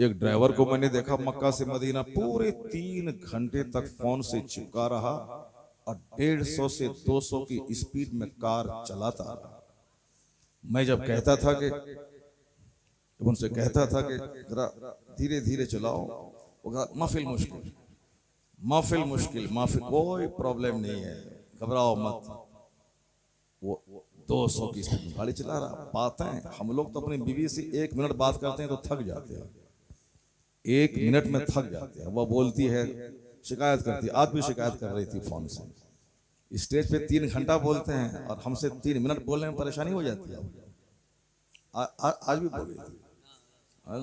एक ड्राइवर को मैंने देखा मक्का से मदीना पूरे 3 घंटे तक फोन से चिपका रहा और 150 से 200 की स्पीड में कार चलाता रहा। मैं जब कहता था कि उनसे कहता था कि जरा धीरे धीरे चलाओ, वो कहा महफिल मुश्किल, महफिल मुश्किल, महफिल कोई प्रॉब्लम नहीं है, घबराओ मत। वो 200 की स्पीड में गाड़ी चला रहा। बातें हम लोग तो अपनी बीवी से 1 मिनट बात करते हैं तो थक जाते हैं, 1 मिनट में थक जाते हैं। वह बोलती है, शिकायत करती है। आज भी शिकायत कर रही थी फोन से। स्टेज पे 3 घंटा बोलते हैं और हमसे 3 मिनट बोलने में परेशानी हो जाती है। आज भी बोल रही थी,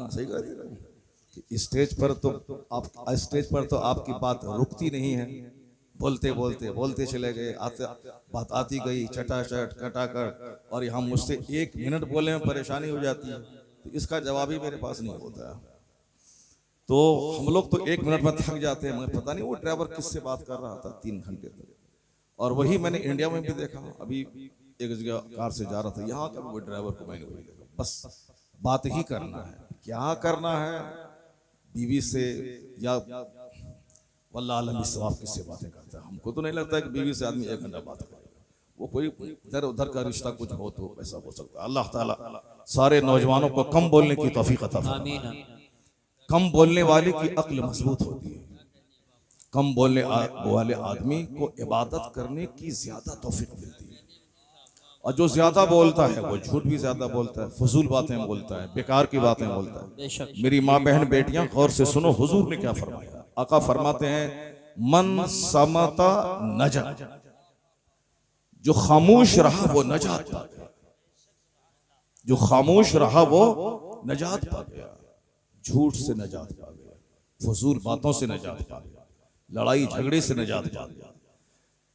सही कह रही है। स्टेज पर तो आपकी बात रुकती नहीं है, बोलते बोलते बोलते चले गए, बात आती गई चटाचट कटाकट, और यहाँ मुझसे 1 मिनट बोलने में परेशानी हो जाती है। तो इसका जवाब ही मेरे पास नहीं होता है। तो हम लोग तो 1 मिनट में थक जाते हैं। मगर पता नहीं वो ड्राइवर किससे बात कर रहा था 3 घंटे तक। और वही मैंने इंडिया में भी देखा। अभी एक जगह कार से जा रहा था, यहाँ का वो ड्राइवर को मैंने वही देखा। बस बात ही करना है, क्या करना है बीवी से, या वल्लाह आलम सवाब किससे बातें करता है। हमको तो नहीं लगता कि बीवी से आदमी 1 घंटा बात करेगा। वो कोई इधर उधर का रिश्ता कुछ हो तो ऐसा हो सकता है। अल्लाह ताला सारे नौजवानों को कम बोलने की तौफीक अता फरमाए। कम बोलने वाले की अक्ल मजबूत होती है। कम बोलने वाले आदमी को इबादत करने की ज्यादा तौफीक मिलती है। और जो ज्यादा बोलता है वो झूठ भी ज्यादा बोलता है, फजूल बातें बोलता है, बेकार की बातें बोलता है। मेरी माँ बहन बेटियां गौर से सुनो, हुजूर ने क्या फरमाया। आका फरमाते हैं, मन समता नजा, जो खामोश रहा वो नजात पा गया। जो खामोश रहा वो नजात पा गया। झूठ से नजात पा गया, फजूल बातों से नजात पा गया, लड़ाई झगड़े से नजात पा गया,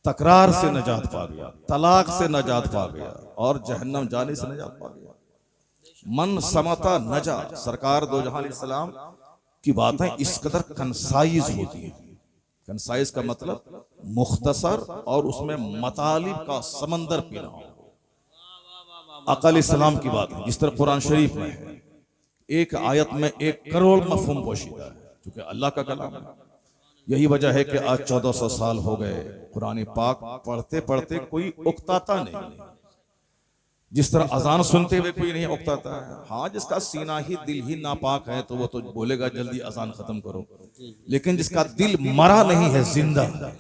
तकरार से नजात पा गया, तलाक से नजात पा गया, और जहन्नम जाने से नजात पा गया। मन समता नजा। सरकार दो जहां अलैहिस्सलाम की बातें इस कदर कंसाइज होती हैं। कंसाइज का मतलब मुख्तसर और उसमें मतालिब का समंदर पीना हो। आका अलैहिस्सलाम की बात है, जिस तरह कुरान शरीफ में है, एक आयत में 1 करोड़ मफहूम पोशीदा है, क्योंकि अल्लाह का कलाम है। यही वजह है कि आज 1400 साल हो गए कुरान पाक पढ़ते पढ़ते कोई उकताता नहीं। जिस तरह अजान सुनते हुए कोई नहीं उकताता है। हाँ, जिसका सीना ही दिल ही नापाक है तो वो तो बोलेगा जल्दी अजान खत्म करो। लेकिन जिसका दिल मरा नहीं है, जिंदा है,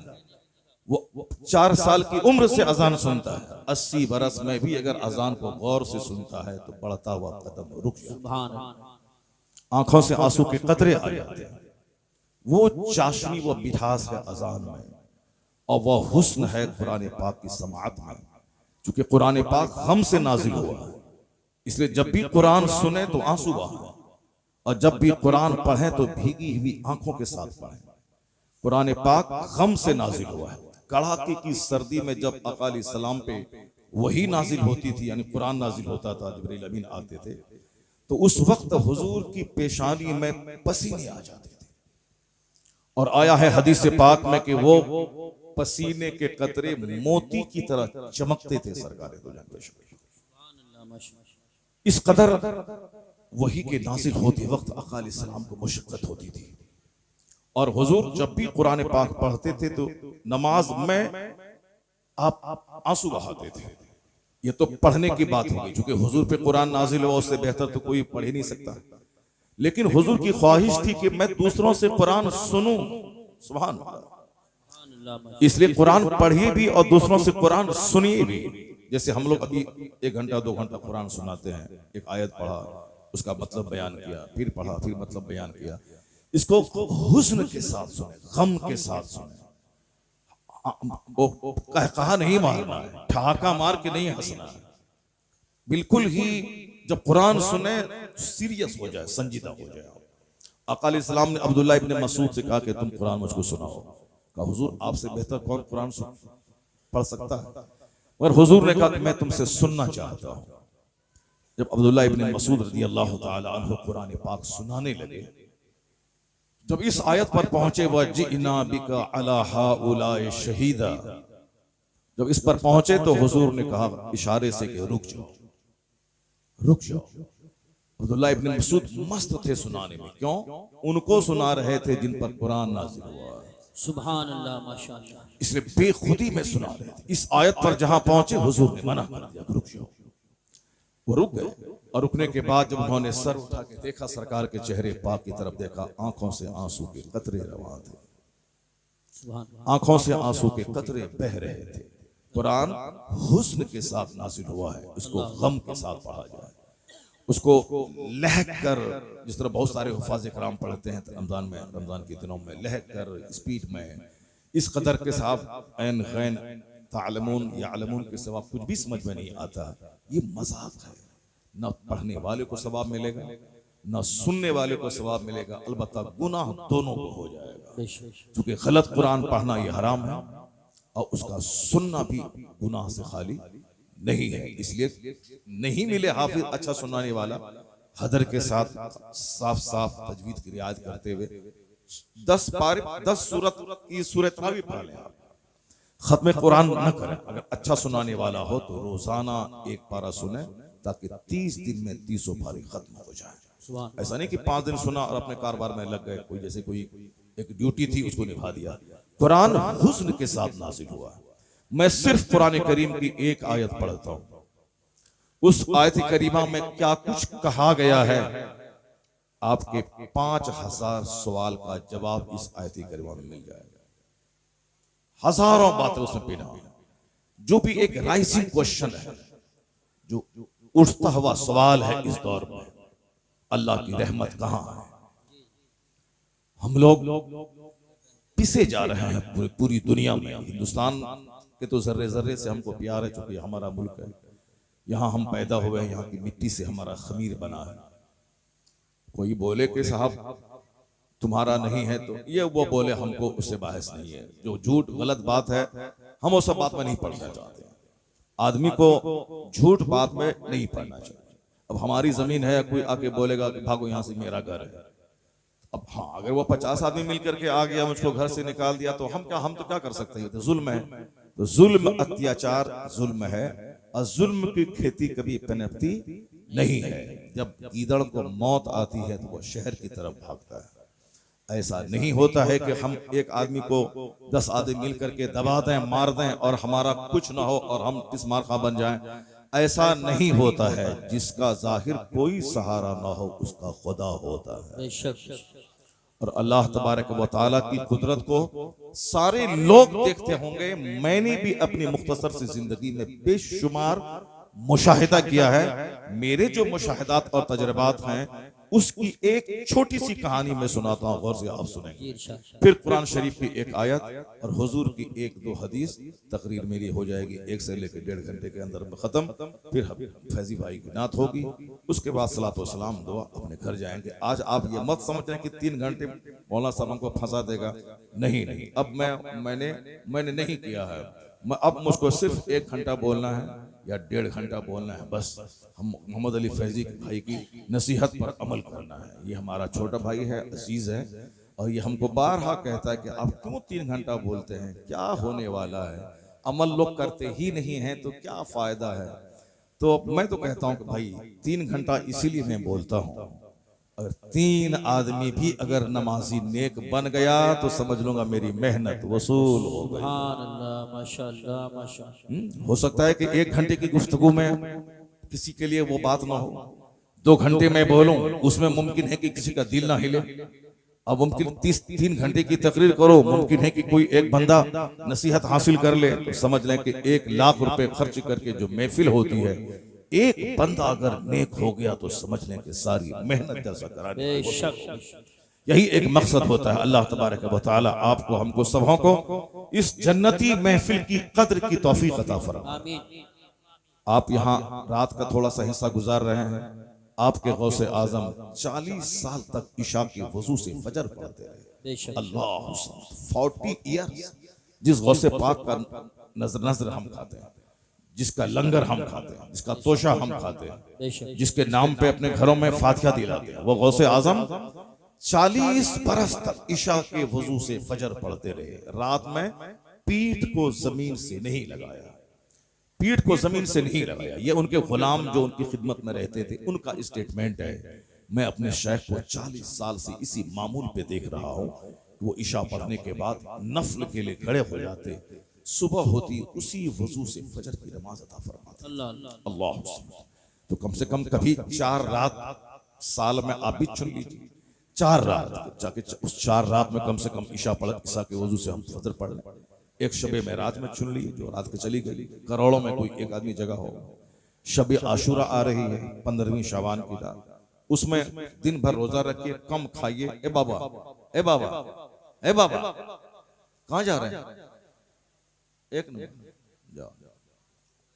वो 4 साल की उम्र से अजान सुनता है। 80 बरस में भी अगर अजान को गौर से सुनता है तो बढ़ता हुआ कदम रुक जाता है, आंखों से आंसू के कतरे आ जाते हैं। वो चाशनी, वो मिठास है अजान में, और वह हुस्न है कुरान पाक की समाअत में। क्योंकि कुरान पाक हमसे नाजिल हुआ है, इसलिए जब भी कुरान सुने तो आंसू बहाए, और जब भी कुरान पढ़े तो भीगी हुई आंखों के साथ पढ़े। कुरान पाक गम से नाजिल हुआ है। कड़ाके की सर्दी में जब आका अलैहिस्सलाम पे वही नाजिल होती थी, यानी कुरान नाजिल होता था, जिब्रील अमीन आते थे, तो उस वक्त हुजूर की पेशानी में पसीने आ जाते थे। और आया है हदीस पाक में कि वो पसीने के कतरे मोती की तरह चमकते थे सरकार दो जहां। इस कदर वही के नाजिल होते वक्त आका अलैहिस्सलाम को मुशक्कत होती थी। और हुजूर जब भी कुरान पाक पढ़ते थे तो नमाज में आप आंसू बहाते थे। ये तो पढ़ने की बात हो गई, क्योंकि हुजूर पे कुरान नाजिल हुआ, उससे बेहतर तो कोई पढ़ ही नहीं सकता। लेकिन हुजूर की ख्वाहिश थी कि मैं दूसरों से कुरान सुनूं। सुभान अल्लाह। इसलिए कुरान पढ़िए भी और दूसरों से कुरान सुनिए भी। जैसे हम लोग अभी 1 घंटा 2 घंटा कुरान सुनाते हैं, एक आयत पढ़ा, उसका मतलब बयान किया, फिर पढ़ा, फिर मतलब बयान किया। इसको हुस्न के साथ सुने, गम के साथ सुने। कहा नहीं मारना है, ठहाका मार के नहीं हंसना है। बिल्कुल ही जब कुरान सुने सीरियस हो जाए, संजीदा हो जाए। आका अलैहिस्सलाम ने अब्दुल्लाह इब्न मसूद से कहा कि तुम कुरान मुझको सुनाओ। कहा हुजूर आपसे बेहतर कौन कुरान पढ़ सकता है। मगर हुजूर ने कहा कि मैं तुमसे सुनना चाहता हूं। जब अब्दुल्लाह इब्न मसूद रज़ी अल्लाह ताला अन्हु कुरान पाक सुनाने लगे, जब इस आयत पर पहुंचे, वजिअना बिका अला हाउलाए शहीदा, जब इस पर पहुंचे तो हुजूर ने कहा इशारे से कि रुक जाओ, रुक जाओ। अब्दुल्लाह इब्न मसूद मस्त थे सुनाने में। क्यों? उनको सुना रहे थे जिन पर कुरान नाज़िल हुआ। सुभान अल्लाह, माशाअल्लाह। इसलिए बेखुदी में सुना रहे थे। इस आयत पर जहां पहुंचे हुजूर ने मना कर दिया, रुक जाओ। वो रुक गए और रुकने के बाद जब उन्होंने सर उठा के देखा, सरकार के चेहरे पाक की तरफ देखा, आंखों से आंसू के कतरे रवां थे, आंखों से आंसू के कतरे बह रहे थे। कुरान हुस्न के साथ नाज़िल हुआ है, उसको गम के साथ पढ़ा जाए, उसको लहक कर, जिस तरह बहुत सारे हुफ़ाज़ किराम पढ़ते हैं रमजान में, रमजान के दिनों में लहक कर, स्पीड में, इस कदर के साथ ऐन गैन तालमून यालमून के सवाब कुछ भी समझ में नहीं आता। ये मजाक है। न पढ़ने वाले को सवाब मिलेगा, न सुनने वाले को सवाब मिलेगा, अलबत्ता गुनाह दोनों को हो जाएगा। क्योंकि गलत कुरान पढ़ना ये हराम है और उसका सुनना भी गुनाह से खाली नहीं है। इसलिए नहीं मिले हाफिज अच्छा सुनाने वाला, हदर के साथ साफ साफ तजवीद की रियायत करते हुए 10 सूरत की सूरत भी पढ़ लें। आप खत्म कुरान न करें। अगर अच्छा सुनाने वाला हो तो रोजाना एक पारा सुने, ताकि 30 दिन में 30 पारी खत्म हो जाए। ऐसा नहीं कि 5 दिन सुना और अपने कारोबार में लग गए, कोई जैसे कोई एक ड्यूटी थी उसको निभा दिया। कुरान हुस्न के साथ नाज़िल हुआ। मैं सिर्फ कुरान करीम की एक आयत पढ़ता हूं, उस आयत करीमा में क्या कुछ कहा गया है, आपके 5000 सवाल का जवाब इस आयत करीमा में मिल जाएगा। हजारों बातें उसमें पीना, जो भी एक राइजिंग क्वेश्चन है, जो उठता हुआ सवाल है इस दौर में, अल्लाह की रहमत कहां है। हम लोग पिसे जा रहे हैं पूरी दुनिया में। हिंदुस्तान के तो जर्रे जर्रे से हमको प्यार है, चूंकि हमारा मुल्क है, यहाँ हम पैदा हुए हैं, यहाँ की मिट्टी से हमारा खमीर बना है। कोई बोले कि साहब तुम्हारा नहीं है, तो ये वो बोले, हमको उससे बहस नहीं है। जो झूठ गलत बात है हम वो सब बात में नहीं पढ़ना चाहते। आदमी को झूठ बात में नहीं पढ़ना चाहिए। अब हमारी जमीन है, कोई आके बोलेगा कि भागो यहाँ से, मेरा घर है। अब हाँ, अगर वो 50 आदमी मिलकर के आ गया, मुझको घर से निकाल दिया, तो हम तो क्या कर सकते हैं? तो जुल्म है। तो जुल्म, अत्याचार जुल्म है, और जुल्म की खेती कभी पनपती नहीं है। जब गीदड़ को मौत आती है तो वो शहर की तरफ भागता है। ऐसा नहीं होता है कि हम एक आदमी को 10 आदमी मिलकर के दबा दें, मार दें और हमारा कुछ ना हो और हम किस मारखा बन जाएं। ऐसा नहीं होता है। जिसका जाहिर कोई सहारा ना हो उसका खुदा होता है। और अल्लाह तबारक व तआला की कुदरत को सारे लोग देखते होंगे। मैंने भी अपनी मुख्तसर सी जिंदगी में बेशुमार मुशाहिदा किया है। मेरे जो मुशाहिदात और तजर्बात हैं, उसकी एक छोटी सी कहानी में सुनाता हूँ, गौर से आप सुनेंगे। फिर कुरान शरीफ की एक आयत और हुजूर की 1-2 हदीस, तकरीर मेरी हो जाएगी 1 से लेकर 1.5 घंटे के अंदर में खत्म। फिर फैजी भाई की नात होगी, उसके बाद सलात व सलाम दुआ, अपने घर जाएंगे। आज आप ये मत समझ रहे कि 3 घंटे मौलाना साहब हमको फंसा देगा। नहीं, अब मैंने नहीं किया है। अब मुझको सिर्फ 1 घंटा बोलना है या 1.5 घंटा बोलना है, बस हम मोहम्मद अली फैजी भाई की नसीहत पर अमल करना है। ये हमारा छोटा भाई है, अजीज है, और ये हमको बारहा कहता है कि आप क्यों 3 घंटा बोलते हैं, क्या होने वाला है, अमल लोग करते ही नहीं हैं तो क्या फायदा है। तो मैं तो कहता हूँ कि भाई 3 घंटा इसीलिए मैं बोलता हूँ, अगर 3 आदमी भी अगर नमाजी नेक बन गया तो समझ लूंगा मेरी मेहनत वसूल हो गई। माशाअल्लाह, माशाअल्लाह। हो सकता है कि 1 घंटे की गुफ्तगू में किसी के लिए वो बात ना हो, 2 घंटे में बोलूं, उसमें मुमकिन है कि किसी का दिल ना हिले। अब मुमकिन 3 घंटे की तकरीर करो, मुमकिन है कि कोई एक बंदा नसीहत हासिल कर ले। तो समझ लें कि 1 लाख रुपए खर्च करके जो महफिल होती है, एक बंदा अगर नेक हो गया तो समझ लें कि सारी मेहनत जैसा करानी। यही एक मकसद होता है। अल्लाह तबारक व तआला आपको, हमको, सबों को इस जन्नती महफिल की कद्र की तौफीक अता फरमाए। आप यहाँ रात का थोड़ा सा हिस्सा गुजार रहे हैं। आपके गौसे आजम 40 साल तक इशा के वजू से फजर पढ़ते रहे। अल्लाह, 40 ईयर्स। जिस गौसे पाक का नजर हम खाते हैं, जिसका लंगर हम खाते हैं, जिसका तोशा हम खाते हैं, जिसके नाम पे अपने घरों में फातिहा दिलाते हैं, वो गौसे आजम 40 बरस तक इशा के वजू से फजर पढ़ते रहे। रात में पीठ को जमीन से नहीं लगाया, पीठ को जमीन से नहीं लगाया। ये उनके गुलाम जो उनकी खिदमत में रहते थे उनका स्टेटमेंट है। मैं अपने शेख को 40 साल से इसी मामूल पे देख रहा हूं। वो इशा पढ़ने के बाद नफल के लिए खड़े हो जाते, सुबह होती उसी वजू से फजर की नमाज अता फरमाते। अल्लाह। तो कम से कम कभी 4 रात साल में आप भी चुन लीजिए, 4 रात जाके उस 4 रात में कम से कम इशा पढ़, इशा के वजू से हम फजर पढ़ लें। एक शबे मेराज में चुन ली जो रात के चली गई, करोड़ों में कोई एक आदमी जगह हो। शबे आशूरा आ रही है 15वीं शाबान की रात, उसमें दिन भर रोजा रखिए, कम खाइए। ए बाबा, ए बाबा, ए बाबा, कहां जा रहे हैं? एक मिनट जाओ,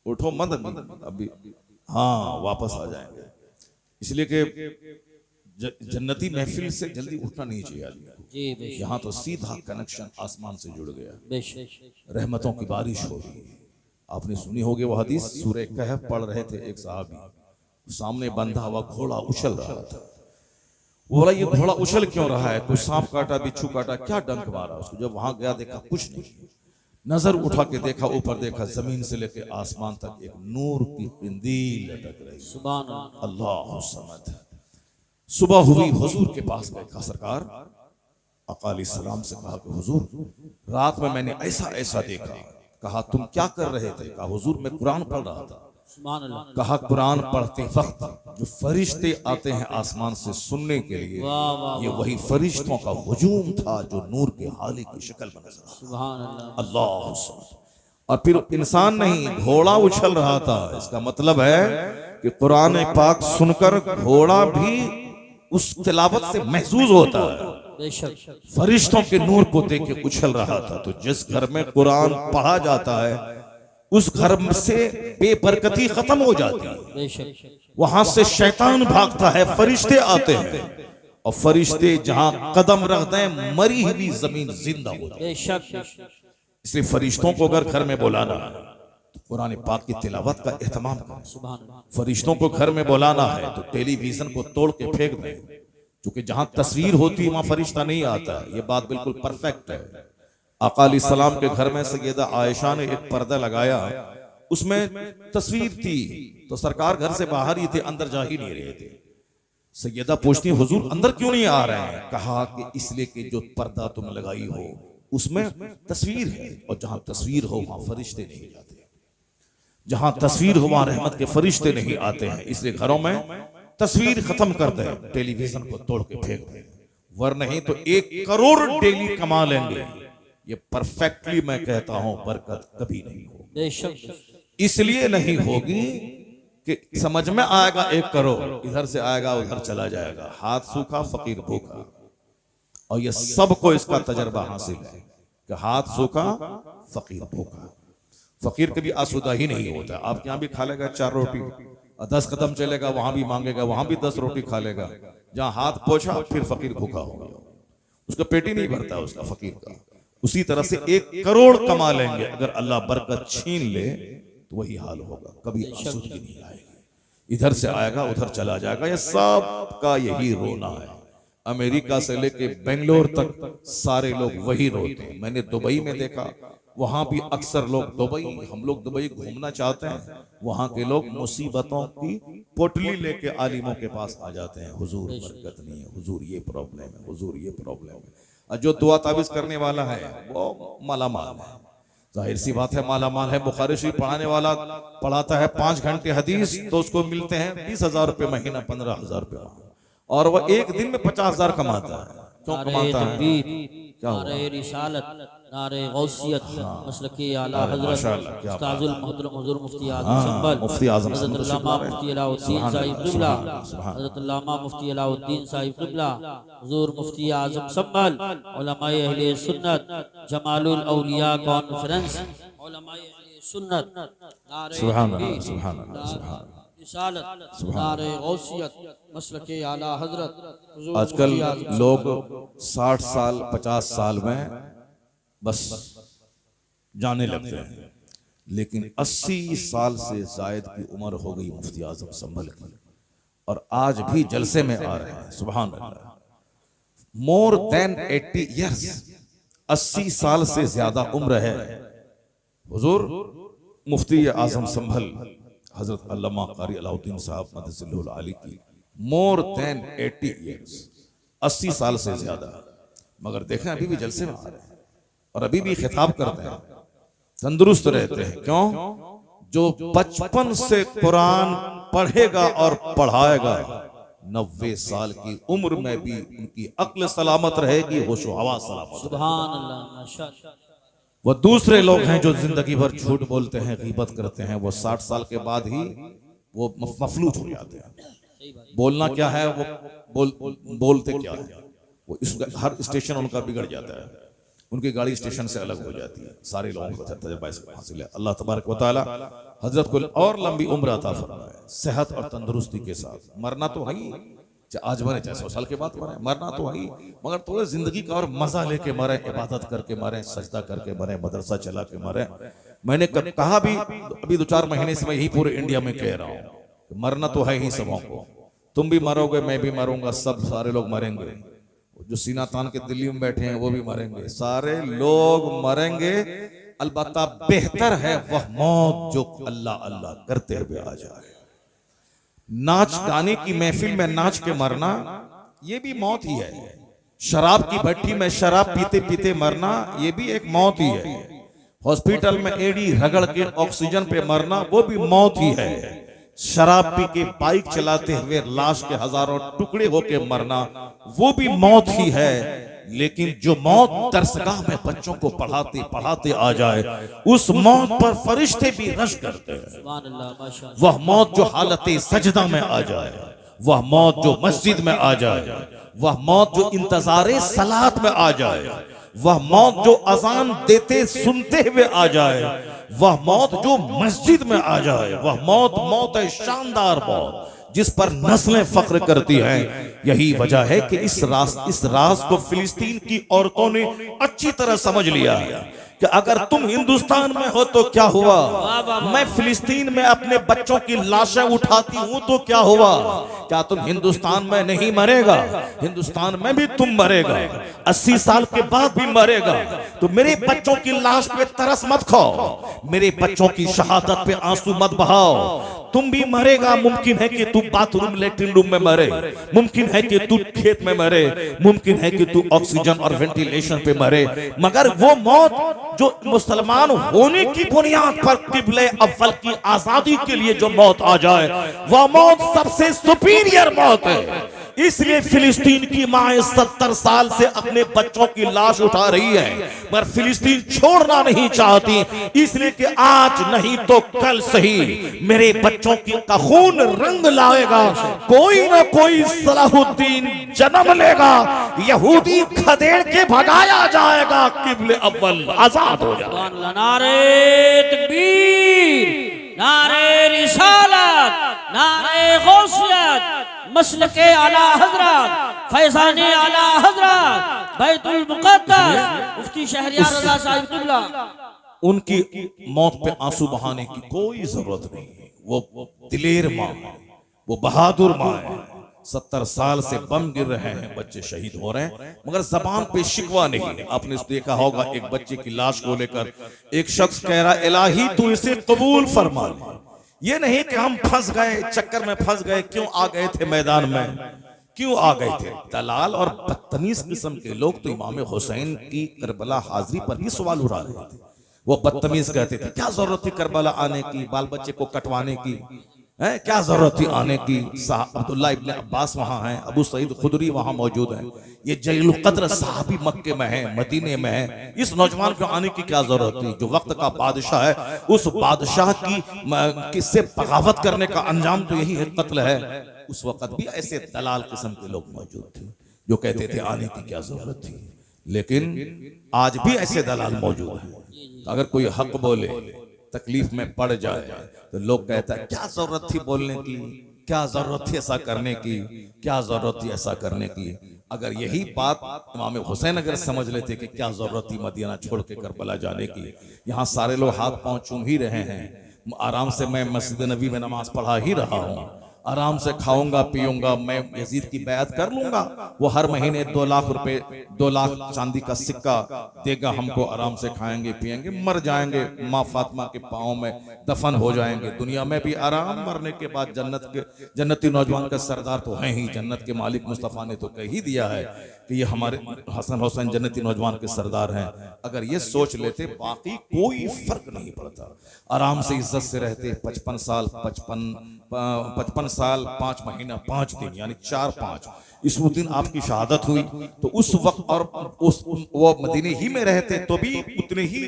उठो मत अभी, हाँ वापस आ जाएंगे। इसलिए कि जन्नती महफिल से जल्दी उठना नहीं चाहिए आदमी को। यहाँ तो सीधा कनेक्शन आसमान से जुड़ गया, रहमतों की बारिश हो रही है। आपने सुनी होगी वो हदीस, सूरह कहफ पढ़ रहे थे एक साहबी, सामने बंधा हुआ घोड़ा उछल रहा था। वो बोला ये घोड़ा उछल क्यों रहा है? कोई सांप काटा, बिच्छू काटा, क्या डंक मारा उसको? जब वहां गया देखा कुछ नहीं, नजर उठा के देखा, ऊपर देखा, जमीन से लेके आसमान तक एक नूर की पिंदील लटक रही। सुभान अल्लाह समद। सुबह हुई, हुजूर के पास गए, कहा सरकार, आका अलैहिस्सलाम से कहा कि हुजूर रात में मैंने ऐसा ऐसा देखा। कहा तुम क्या कर रहे थे? कहा हुजूर मैं कुरान पढ़ रहा था। कहा कुरान पढ़ते वक्त जो फरिश्ते आते हैं आसमान से सुनने के लिए, ये वही फरिश्तों का हुजूम था जो नूर के हाली की शक्ल में नजर आया। अल्लाह। और फिर इंसान नहीं, घोड़ा उछल रहा था। इसका मतलब है कि कुरान पाक सुनकर घोड़ा भी उस तिलावत से महसूस होता है। फरिश्तों के नूर को देख के उछल रहा था। तो जिस घर में कुरान पढ़ा जाता है उस घर से बेबरकती खत्म हो जाती है, वहां से शैतान भागता है, फरिश्ते आते हैं, और फरिश्ते जहां कदम रखते हैं मरी हुई जमीन जिंदा हो जाती है। इसलिए फरिश्तों को अगर घर में बुलाना है तो कुरान पाक की तिलावत का एहतमाम करें। फरिश्तों को घर में बुलाना है तो टेलीविजन को तोड़ के फेंक दें, क्योंकि जहां तस्वीर होती है वहां फरिश्ता नहीं आता। ये बात बिल्कुल परफेक्ट है। आका अलैहिस्सलाम के घर में सैयदा आयशा ने एक पर्दा लगाया, उसमें तस्वीर थी, तो सरकार घर से बाहर ही थे, अंदर जा ही नहीं रहे थे। सैयदा पूछती हुजूर अंदर क्यों नहीं आ रहे हैं? कहा कि इसलिए कि जो पर्दा तुम लगाई हो उसमें तस्वीर है, और जहां तस्वीर हो वहां फरिश्ते नहीं जाते, जहां तस्वीर हो वहां रहमत के फरिश्ते नहीं आते हैं। इसलिए घरों में तस्वीर खत्म कर दे, टेलीविजन को तोड़ के फेंक दे, वरना नहीं तो 1 करोड़ डेली कमा लेंगे। ये परफेक्टली मैं कहता हूं बरकत कभी नहीं होगी। इसलिए नहीं होगी कि समझ में आएगा 1 करोड़, इधर से आएगा उधर चला जाएगा, हाथ सूखा फकीर भूखा। और ये सबको इसका तजर्बा हासिल है कि हाथ सूखा फकीर भूखा। फकीर कभी आसूदा ही नहीं होता। आपके यहां भी खा लेगा 4 रोटी, और 10 कदम चलेगा वहां भी मांगेगा, वहां भी 10 रोटी खा लेगा। जहां हाथ पोछा फिर फकीर भूखा हो गया, उसका पेट ही नहीं भरता उसका फकीर का। उसी तरह से 1 करोड़ कमा लेंगे, अगर अल्लाह बरकत छीन ले तो वही हाल होगा, कभी आसूदगी नहीं आएगी। इधर से आएगा उधर चला जाएगा। ये सब का यही रोना है। अमेरिका से लेके बेंगलोर तक सारे लोग वही रोते हैं। मैंने दुबई में देखा, वहां भी अक्सर लोग दुबई, हम लोग दुबई घूमना चाहते हैं, वहां के लोग मुसीबतों की पोटली लेके आलिमों के पास आ जाते हैं। हुजूर बरकत नहीं है, हुजूर ये प्रॉब्लम है, हुजूर ये प्रॉब्लम है। और जो दुआ ताबीज करने वाला है वो माला माल है, जाहिर सी बात है माला माल है। बुखारी शरीफ पढ़ाने वाला पढ़ाता है 5 घंटे हदीस, तो उसको मिलते हैं 20,000 रुपये महीना, 15,000 रुपये, और वह एक दिन में 50,000 कमाता है। क्यों कमाता है? नारे रिसालत, नारे गौसियत, मसलकी आला हजरत उस्ताजुल मोहतरम हुजूर मुफ्ती आजम संभल, मुफ्ती आजम हजरत अल्लामा मुफ्ती अलाउद्दीन साहिब क़िबला, हजरत अल्लामा मुफ्ती अलाउद्दीन साहिब क़िबला, हुजूर मुफ्ती आजम संभल, उलमाए अहले सुन्नत, जमालुल औलिया कॉन्फ्रेंस, उलमाए अहले सुन्नत, नारे सुभान अल्लाह, सुभान अल्लाह, सुभान अल्लाह। नारे गौसियत, मसलके आला हजरत। आजकल लोग 60 साल 50 साल में बस जाने लगते हैं, लेकिन 80 साल से जायद की उम्र हो गई मुफ्ती आजम संभल की, और आज भी जलसे में आ रहे हैं। सुभान अल्लाह। मोर देन 80 ईयर्स, 80 साल से ज्यादा उम्र है। हुजूर मुफ्ती आजम संभल हजरत अल्लामा कारी अलाउद्दीन साहब मददसिल्लुल आली की मोर देन 80 ईयर्स, 80 साल से ज्यादा, मगर देखें अभी भी जलसे में आ रहे हैं और अभी भी खिताब करते हैं, तंदुरुस्त रहते हैं। क्यों? जो बचपन से कुरान पढ़ेगा और पढ़ाएगा, 90 साल की उम्र में भी उनकी अक्ल सलामत रहेगी, होशो हवा सलामत। सुभान अल्लाह, माशाअल्लाह। वो दूसरे लोग हैं जो जिंदगी भर झूठ बोलते हैं, गीबत करते हैं, वो 60 साल के बाद ही वो मफलूज हो जाते हैं। बोलना क्या है, वो बोलते क्या है, वो हर स्टेशन उनका बिगड़ जाता है, उनकी गाड़ी स्टेशन से अलग हो जाती है। सारे लोगों को तजुर्बा हासिल है। अल्लाह तबारक व तआला हजरत को और लंबी उम्र अता फरमाए, सेहत और तंदुरुस्ती के साथ। मरना तो है ही, आज मरे चाहे 100 साल के बाद मरे, मरना तो है ही, मगर थोड़े जिंदगी का और मजा लेके मरे, इबादत करके मरे, सजदा करके मरे, मदरसा चला के मरे। मैंने कहा भी अभी 2-4 महीने से मैं यही पूरे इंडिया में कह रहा हूँ, मरना तो है ही सबों को। तुम भी मरोगे, मैं भी मरूंगा, सब सारे लोग मरेंगे। जो सीना तान के दिल्ली में बैठे हैं वो भी मरेंगे, सारे लोग मरेंगे। अलबत्ता बेहतर है वह मौत जो अल्लाह अल्लाह करते हुए आ जाए। नाच गाने की महफिल में नाच के मरना ये भी मौत ही है। शराब की भट्टी में शराब पीते पीते मरना ये भी एक मौत ही है। हॉस्पिटल में एड़ी रगड़ के ऑक्सीजन पे मरना वो भी मौत ही है। शराब पी के बाइक चलाते हुए लाश के हजारों टुकड़े होके मरना वो भी मौत ही है। लेकिन जो मौत दरसगाह में बच्चों को पढ़ाते पढ़ाते आ जाए, उस मौत पर फरिश्ते भी रश करते हैं। वह मौत जो हालत सजदा में आ जाए, वह मौत जो मस्जिद में आ जाए, वह मौत जो इंतजारे सलात में आ जाए, वह मौत जो अजान देते सुनते हुए आ जाए, वह मौत जो मस्जिद में आ जाए, वह मौत है शानदार मौत जिस पर नस्लें फख्र करती हैं। यही वजह है कि इस राज को फिलिस्तीन की औरतों ने अच्छी तरह समझ लिया कि अगर तुम हिंदुस्तान में हो तो क्या हुआ, मैं फिलिस्तीन में अपने बच्चों की लाशें उठाती हूं तो क्या हुआ। क्या तुम हिंदुस्तान में नहीं मरेगा? हिंदुस्तान में भी तुम मरेगा, 80 साल के बाद भी मरेगा। तो मेरे बच्चों की लाश पे तरस मत खाओ, मेरे बच्चों की शहादत पे आंसू मत बहाओ। तुम भी मरेगा, मुमकिन है कि तू बाथरूम लेटरिन रूम में मरे, मुमकिन है कि तू खेत में मरे, मुमकिन है कि तू ऑक्सीजन और वेंटिलेशन पे मरे, मगर वो मौत जो मुसलमान होने की बुनियाद पर किबले अव्वल की आजादी के लिए जो मौत आ जाए, वह मौत सबसे सुपीरियर मौत है। इसलिए फिलिस्तीन की मां 70 साल से अपने बच्चों की लाश उठा रही है, मगर फिलिस्तीन छोड़ना नहीं चाहती, इसलिए कि आज नहीं तो कल सही मेरे बच्चों का खून रंग लाएगा, कोई ना कोई सलाहुद्दीन जन्म लेगा, यहूदी खदेड़ के भगाया जाएगा, किबले अव्वल आजाद हो जाएगा। नारे तकबीर, नारे रिसालत, नारे गौसियत, मसलके आला हजरत, फैजाने आला हजरत, बैतुल मुक़द्दस मुफ्ती शहरियार रज़ा साहिब क़िबला। उनकी मौत पे आंसू बहाने की कोई जरूरत नहीं है। वो दिलेर मां है, वो बहादुर मां है। 70 साल से बम गिर रहे हैं, बच्चे शहीद हो रहे हैं, मगर जबान पे शिकवा नहीं है। आपने देखा होगा एक बच्चे की लाश को लेकर एक शख्स कह रहा, इलाही तू इसे कबूल फरमा ले। ये नहीं कि हम फंस गए, चक्कर में फंस गए, क्यों आ गए थे मैदान में, क्यों आ गए थे। दलाल और बदतमीज किस्म के लोग तो इमाम हुसैन की करबला हाजिरी पर ही सवाल उठा रहे थे। वो बदतमीज कहते थे क्या जरूरत थी करबला आने की, बाल बच्चे को कटवाने की, है क्या जरूरत थी आने की। अब्दुल्ला इब्ने अब्बास वहां हैं, अबू सईद खुदरी वहां मौजूद हैं, ये जलील कद्र सहाबी मक्के में है, मदीने में है। इस नौजवान को आने की क्या जरूरत थी? जो वक्त का बादशाह है, उस बादशाह की किससे बगावत करने का अंजाम तो यही है, कत्ल है। उस वक्त भी ऐसे दलाल किस्म के लोग मौजूद थे जो कहते थे आने की क्या जरूरत थी। लेकिन आज भी ऐसे दलाल मौजूद हैं। अगर कोई हक बोले, तकलीफ में पड़ जाए, तो लोग कहता है क्या जरूरत थी बोलने की, क्या जरूरत थी ऐसा करने की, क्या जरूरत थी ऐसा करने की। अगर यही बात इमाम हुसैन अगर समझ लेते कि क्या जरूरत थी मदीना छोड़ के करबला जाने की, यहाँ सारे लोग हाथ पांव चूम ही रहे हैं, आराम से मैं मस्जिद नबी में नमाज पढ़ा ही रहा हूँ, आराम से खाऊंगा पीऊंगा, मैं यजीद की बैत कर लूंगा, वो हर महीने 2 लाख रुपए 2 लाख चांदी का सिक्का देगा हमको, आराम से खाएंगे पिएंगे, मर जाएंगे, माँ फातिमा के पाँव में दफन हो जाएंगे, दुनिया में भी आराम, मरने के बाद जन्नती नौजवान का सरदार तो है ही, जन्नत के मालिक मुस्तफ़ा ने तो कह ही दिया है कि ये हमारे हसन हुसैन जन्नती नौजवान के सरदार हैं। अगर ये सोच लेते बाकी कोई फर्क नहीं पड़ता, आराम से इज्जत से रहते। 55 साल 55 साल 5 महीना 5 दिन यानी 4-5 इस दिन आपकी शहादत हुई, तो उस वक्त और वो मदीने ही में रहते तो भी उतने ही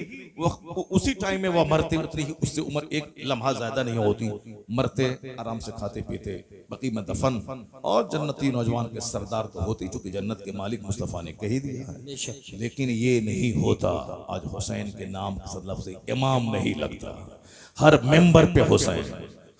उसी टाइम में वो मरते, उतनी ही उससे उम्र एक लम्हा ज्यादा नहीं होती, मरते आराम से खाते पीते बकी में दफन, और जन्नती नौजवान के सरदार तो होती चूंकि जन्नत के मालिक मुस्तफ़ा ने कह ही दिया है। लेकिन ये नहीं होता, आज हुसैन के नाम मतलब से इमाम नहीं लगता, हर मेंबर पे हुसैन,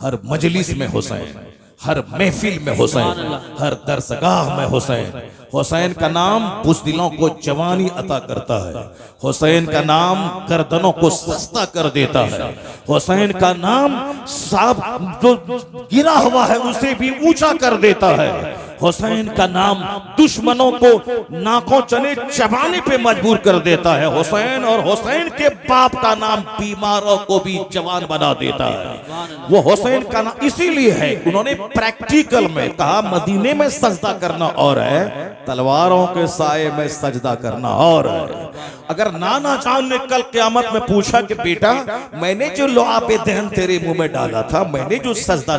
हर मजलिस में हुसैन, हर महफिल में हुसैन, हर दरसगाह में हुसैन। हुसैन का नाम बुज़दिलों को जवानी अता करता है, हुसैन का नाम गर्दनों को सस्ता कर देता है, हुसैन का नाम सांप जो गिरा हुआ है उसे भी ऊंचा कर देता है, हुसैन का नाम दुश्मनों को नाकों चने चबाने पे मजबूर कर देता है हुसैन, और हुसैन के बाप का नाम बीमारों को भी जवान बना देता है। वो हुसैन का नाम इसीलिए है, उन्होंने प्रैक्टिकल में कहा मदीने में सजदा करना और है, तलवारों के साए में सजदा करना और है। अगर नाना जान ने कल क़यामत में पूछा कि बेटा मैंने जो लुआब दहन तेरे मुंह में डाला था, मैंने जो सजदा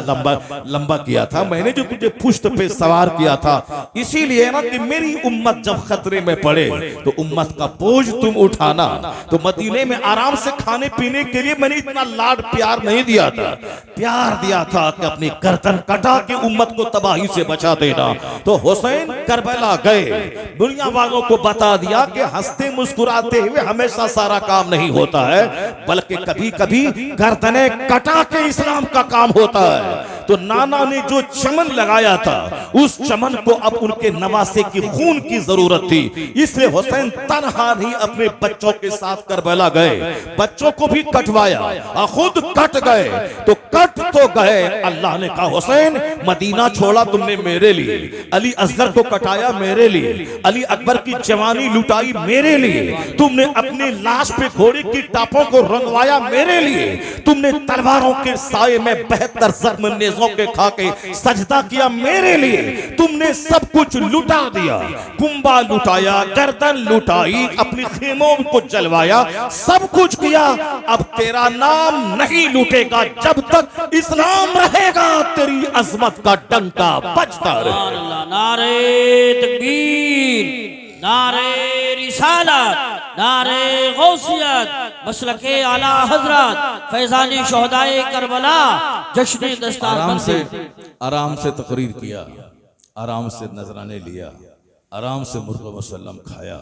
लंबा किया था, मैंने जो तुझे पुश्त पे सवार किया था, इसीलिए ना कि मेरी उम्मत जब खतरे में पड़े तो उम्मत का बोझ तुम उठाना। तो मदीने में आराम से खाने पीने के लिए मैंने इतना लाड प्यार नहीं दिया था, प्यार दिया था कि अपनी गर्दन कटा के उम्मत को तबाही से बचा देना। तो हुसैन करबला गए, दुनिया वालों को बता दिया कि हंसते मुस्कुराते हुए हमेशा सारा काम नहीं होता है, बल्कि कभी कभी गर्दने कटा के इस्लाम का काम होता है। तो नाना ने जो चमन लगाया था उस चमन को अब उनके नवासे की खून की जरूरत थी, इसलिए हुसैन तन्हा नहीं अपने बच्चों के साथ करबला गए, बच्चों को भी कटवाया और खुद कट गए। तो कट तो गए, अल्लाह ने कहा हुसैन मदीना छोड़ा तुमने मेरे लिए, अली असगर को कटाया मेरे लिए, अली अकबर की जवानी लुटाई मेरे लिए, तुमने अपनी लाश पे घोड़े की टापों को रंगवाया मेरे लिए, तुमने तलवारों के साए में 72 जख्म नेज़ों के खाके सजदा किया मेरे लिए, तुमने सब कुछ लुटा दिया, कुंबा लुटाया, गर्दन लुटाई, अपनी खेमों को जलवाया, सब कुछ किया। अब तेरा नाम नहीं लूटेगा जब तक इस्लाम रहेगा, तेरी अजमत का डंका बजता रहेगा। नारे तकबीर, नारे रिसालत, नारे गौसियत, मसलके आला हजरत फैजानी शोहदाए करबला, जश्न दस्तार आराम से तकरीर किया, आराम से नजराने लिया, आराम से मुर्गा मुसल्लम खाया,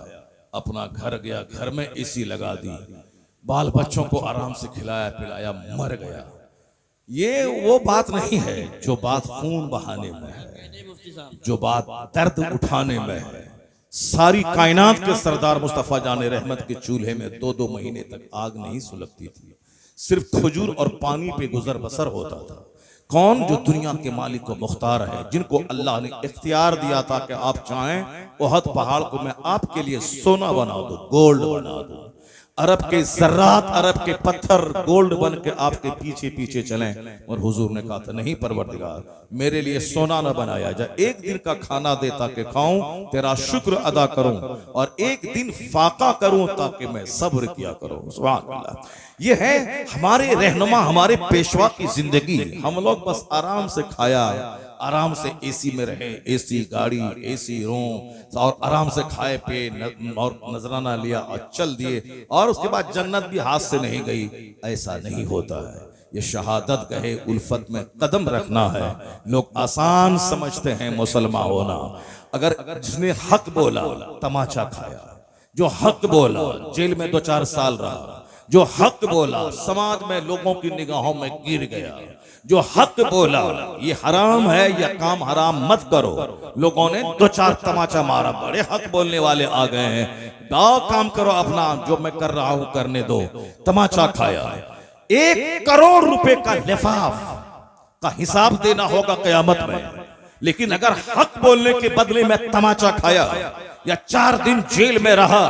अपना घर गया, घर में एसी लगा दी, बाल बच्चों को आराम से खिलाया पिलाया, मर गया। ये वो बात नहीं है जो बात खून बहाने में है, जो बात दर्द उठाने में है। सारी कायनात के सरदार मुस्तफ़ा जाने रहमत के चूल्हे में 2-2 महीने तक आग नहीं सुलगती थी, सिर्फ खजूर और पानी पे गुजर बसर होता था। कौन? जो दुनिया के मालिक को मुख्तार है, जिनको अल्लाह ने इख्तियार दिया था कि आप चाहें ओहद पहाड़ को मैं आपके लिए सोना बना दूं, गोल्ड बना दूं, अरब के जर्रात, अरब के पत्थर गोल्ड बन के आपके पीछे पीछे चलें। और हुजूर ने कहा था नहीं परवरदिगार, मेरे लिए सोना न बनाया जाए, एक दिन का खाना दे ताकि खाऊं, तेरा शुक्र अदा करूं, और एक दिन फाका करूं ताकि मैं सब्र किया करूं। सुभान अल्लाह। ये है हमारे रहनुमा, हमारे पेशवा की जिंदगी। हम लोग बस आराम से खाया, आराम से एसी में रहे, एसी गाड़ी, एसी रूम, और आराम से खाए पे और नजराना लिया और चल दिए, और उसके बाद जन्नत भी हाथ से नहीं गई। ऐसा नहीं होता है। ये शहादत गहे उल्फत में कदम रखना है। लोग आसान समझते हैं मुसलमान होना। अगर जिसने हक बोला तमाचा खाया, जो हक बोला जेल में 2-4 साल रहा, जो हक बोला समाज में लोगों की निगाहों में गिर गया, जो हक बोला ये हराम है या काम हराम मत करो, लोगों ने 2-4 तमाचा मारा, बड़े हक बोलने वाले आ गए हैं, दाव काम करो अपना, जो मैं कर रहा हूं करने दो, तमाचा खाया। 1 करोड़ रुपए का लिफाफ का हिसाब देना होगा क़यामत में। लेकिन अगर हक बोलने के बदले में तमाचा खाया या 4 दिन जेल में रहा,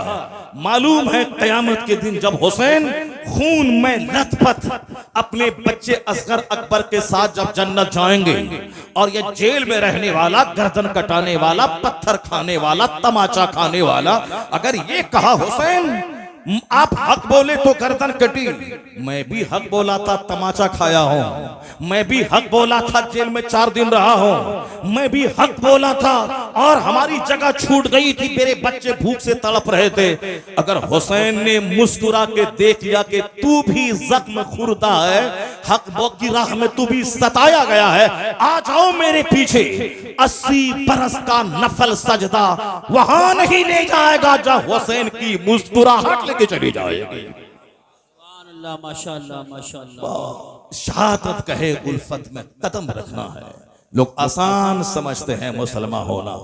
मालूम है क़यामत के दिन जब हुसैन खून में लथपथ अपने बच्चे असगर अकबर के साथ जब जन्नत जाएंगे और ये जेल में रहने वाला, गर्दन कटाने वाला, पत्थर खाने वाला, तमाचा खाने वाला अगर ये कहा हुसैन आप हक बोले तो गर्दन कटी, मैं भी हक बोला था, तमाचा खाया हूं, मैं भी हक बोला था, जेल में 4 दिन रहा हूं, मैं भी हक बोला था और हमारी जगह छूट गई थी, मेरे बच्चे भूख से तड़प रहे थे। अगर हुसैन ने मुस्कुरा के देख लिया कि तू भी जख्म खुरदा है, हक बो की राह में तू भी सताया गया है, आ जाओ मेरे पीछे, 80 बरस का नफल सजदा वहां नहीं ले जाएगा जहां हुसैन की मुस्कुराहट लेके चली जाएगी। अल्लाह माशाअल्लाह माशाअल्लाह। शहादत कहे उल्फत में कदम रखना है। लोग आसान समझते हैं मुसलमान होना।